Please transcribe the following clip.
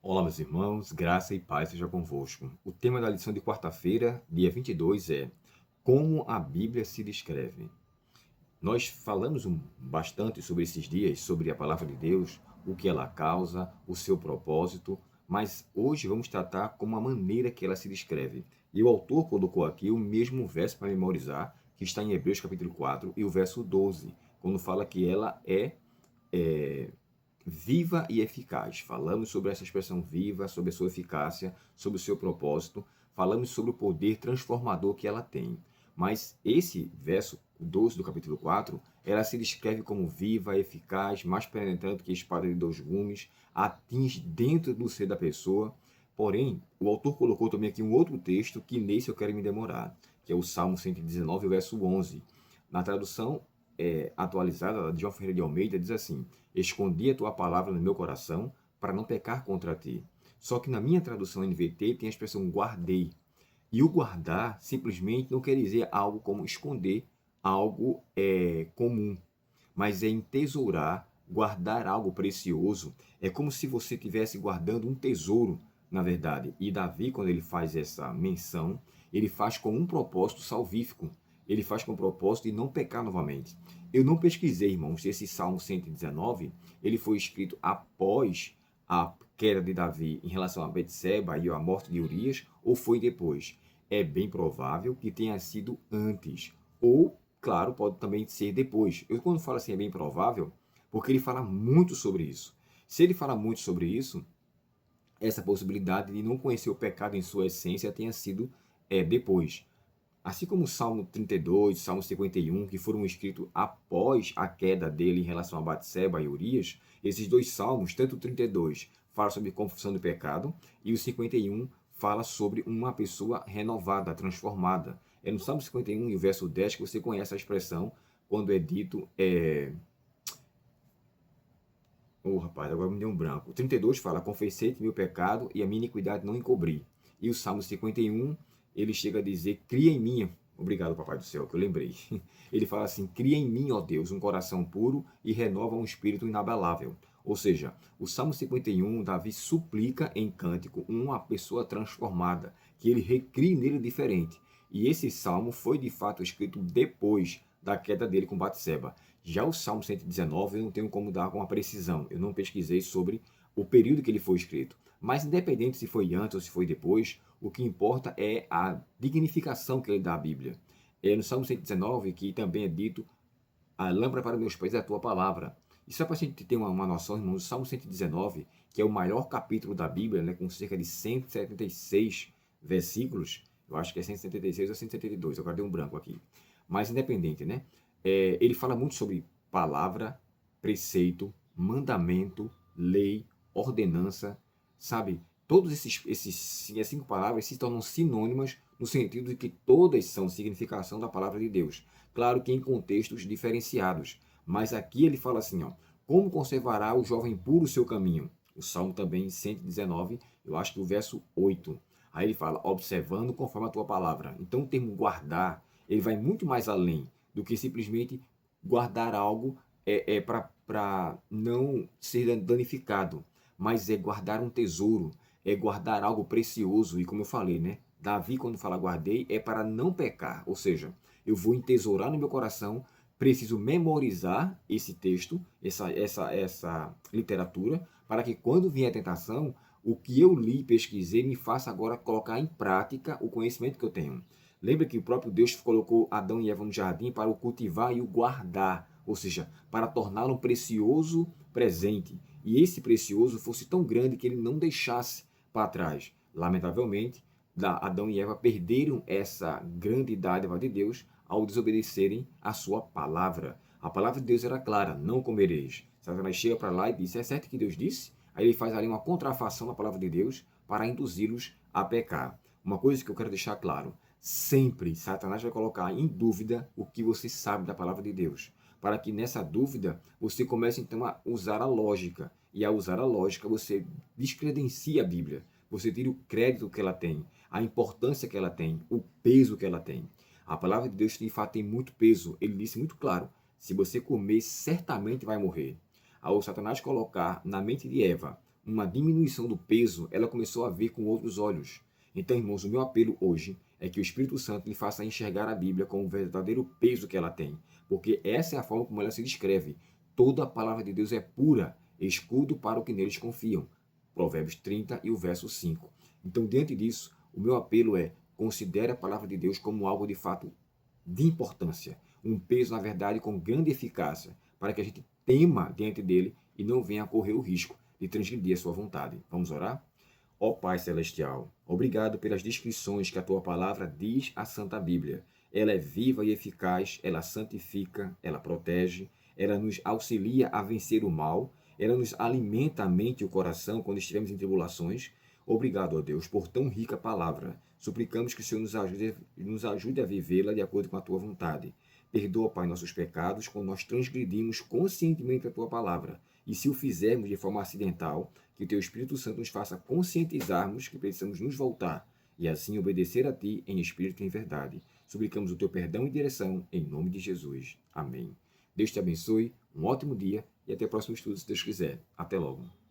Olá, meus irmãos, graça e paz seja convosco. O tema da lição de quarta-feira, dia 22, é Como a Bíblia se descreve. Nós falamos bastante sobre esses dias, sobre a palavra de Deus, o que ela causa, o seu propósito, mas hoje vamos tratar como a maneira que ela se descreve. E o autor colocou aqui o mesmo verso para memorizar, que está em Hebreus capítulo 4 e o verso 12, quando fala que ela é viva e eficaz. Falamos sobre essa expressão viva, sobre a sua eficácia, sobre o seu propósito, falamos sobre o poder transformador que ela tem. Mas esse verso 12 do capítulo 4, ela se descreve como viva, eficaz, mais penetrante que espada de dois gumes, atinge dentro do ser da pessoa. Porém, o autor colocou também aqui um outro texto que nesse eu quero me demorar, que é o Salmo 119, verso 11. Na tradução atualizada de João Ferreira de Almeida, diz assim: escondi a tua palavra no meu coração para não pecar contra ti. Só que na minha tradução NVT tem a expressão guardei. E o guardar simplesmente não quer dizer algo como esconder algo comum, mas é entesourar, guardar algo precioso. É como se você estivesse guardando um tesouro, na verdade. E Davi, quando ele faz essa menção, ele faz com um propósito salvífico. Ele faz com o propósito de não pecar novamente. Eu não pesquisei, irmãos, se esse Salmo 119 ele foi escrito após a queda de Davi em relação a Betseba e a morte de Urias, ou foi depois. É bem provável que tenha sido antes, ou, claro, pode também ser depois. Eu, quando falo assim, é bem provável, porque ele fala muito sobre isso. Se ele fala muito sobre isso, essa possibilidade de não conhecer o pecado em sua essência tenha sido depois. Assim como o Salmo 32, Salmo 51, que foram escritos após a queda dele em relação a Batseba e Urias, esses dois salmos, tanto o 32 fala sobre confissão do pecado e o 51 fala sobre uma pessoa renovada, transformada. É no Salmo 51 e o verso 10 que você conhece a expressão quando é dito rapaz, agora me deu um branco. O 32 fala: confessei-te meu pecado e a minha iniquidade não encobri. E o Salmo 51, ele chega a dizer: cria em mim. Obrigado, Papai do Céu, que eu lembrei. Ele fala assim: cria em mim, ó Deus, um coração puro e renova um espírito inabalável. Ou seja, o Salmo 51, Davi suplica em cântico uma pessoa transformada, que ele recrie nele diferente. E esse salmo foi de fato escrito depois da queda dele com Batseba. Já o Salmo 119 eu não tenho como dar com uma precisão. Eu não pesquisei sobre o período que ele foi escrito. Mas independente se foi antes ou se foi depois, o que importa é a dignificação que ele dá à Bíblia. É no Salmo 119 que também é dito: a lâmpada para meus pés é a tua palavra. E só para a gente ter uma noção, irmãos, o Salmo 119, que é o maior capítulo da Bíblia, né, com cerca de 176 versículos, eu acho que é 176 ou 172, agora deu um branco aqui. Mas independente, né? Ele fala muito sobre palavra, preceito, mandamento, lei, ordenança, sabe? Todos essas cinco palavras se tornam sinônimas no sentido de que todas são significação da palavra de Deus. Claro que em contextos diferenciados, mas aqui ele fala assim, ó: como conservará o jovem puro o seu caminho? O Salmo também 119, eu acho que o verso 8. Aí ele fala: observando conforme a tua palavra. Então o termo guardar, ele vai muito mais além do que simplesmente guardar algo para não ser danificado, mas é guardar um tesouro, é guardar algo precioso. E como eu falei, né? Davi, quando fala guardei, é para não pecar, ou seja, eu vou entesourar no meu coração, preciso memorizar esse texto, essa literatura, para que quando vier a tentação, o que eu li e pesquisei me faça agora colocar em prática o conhecimento que eu tenho. Lembra que o próprio Deus colocou Adão e Eva no jardim para o cultivar e o guardar, ou seja, para torná-lo um precioso presente. E esse precioso fosse tão grande que ele não deixasse para trás. Lamentavelmente, Adão e Eva perderam essa grande dádiva de Deus ao desobedecerem a sua palavra. A palavra de Deus era clara: não comereis. Satanás chega para lá e diz: é certo que Deus disse? Aí ele faz ali uma contrafação na palavra de Deus para induzi-los a pecar. Uma coisa que eu quero deixar claro: sempre Satanás vai colocar em dúvida o que você sabe da palavra de Deus, para que nessa dúvida você comece então a usar a lógica. E ao usar a lógica, você descredencia a Bíblia. Você tira o crédito que ela tem, a importância que ela tem, o peso que ela tem. A palavra de Deus, de fato, tem muito peso. Ele disse muito claro: se você comer, certamente vai morrer. Ao Satanás colocar na mente de Eva uma diminuição do peso, ela começou a ver com outros olhos. Então, irmãos, o meu apelo hoje é que o Espírito Santo lhe faça enxergar a Bíblia com o verdadeiro peso que ela tem, porque essa é a forma como ela se descreve. Toda a palavra de Deus é pura, escudo para o que neles confiam. Provérbios 30 e o verso 5. Então, diante disso, o meu apelo é: considere a palavra de Deus como algo de fato de importância, um peso, na verdade, com grande eficácia, para que a gente tema diante dele e não venha a correr o risco de transgredir a sua vontade. Vamos orar? Ó Pai Celestial, obrigado pelas descrições que a Tua palavra diz à Santa Bíblia. Ela é viva e eficaz, ela santifica, ela protege, ela nos auxilia a vencer o mal, ela nos alimenta a mente e o coração quando estivermos em tribulações. Obrigado, ó Deus, por tão rica palavra. Suplicamos que o Senhor nos ajude a vivê-la de acordo com a Tua vontade. Perdoa, Pai, nossos pecados quando nós transgredimos conscientemente a Tua palavra. E se o fizermos de forma acidental, que o Teu Espírito Santo nos faça conscientizarmos que precisamos nos voltar e assim obedecer a Ti em espírito e em verdade. Suplicamos o Teu perdão e direção em nome de Jesus. Amém. Deus te abençoe, um ótimo dia e até o próximo estudo, se Deus quiser. Até logo.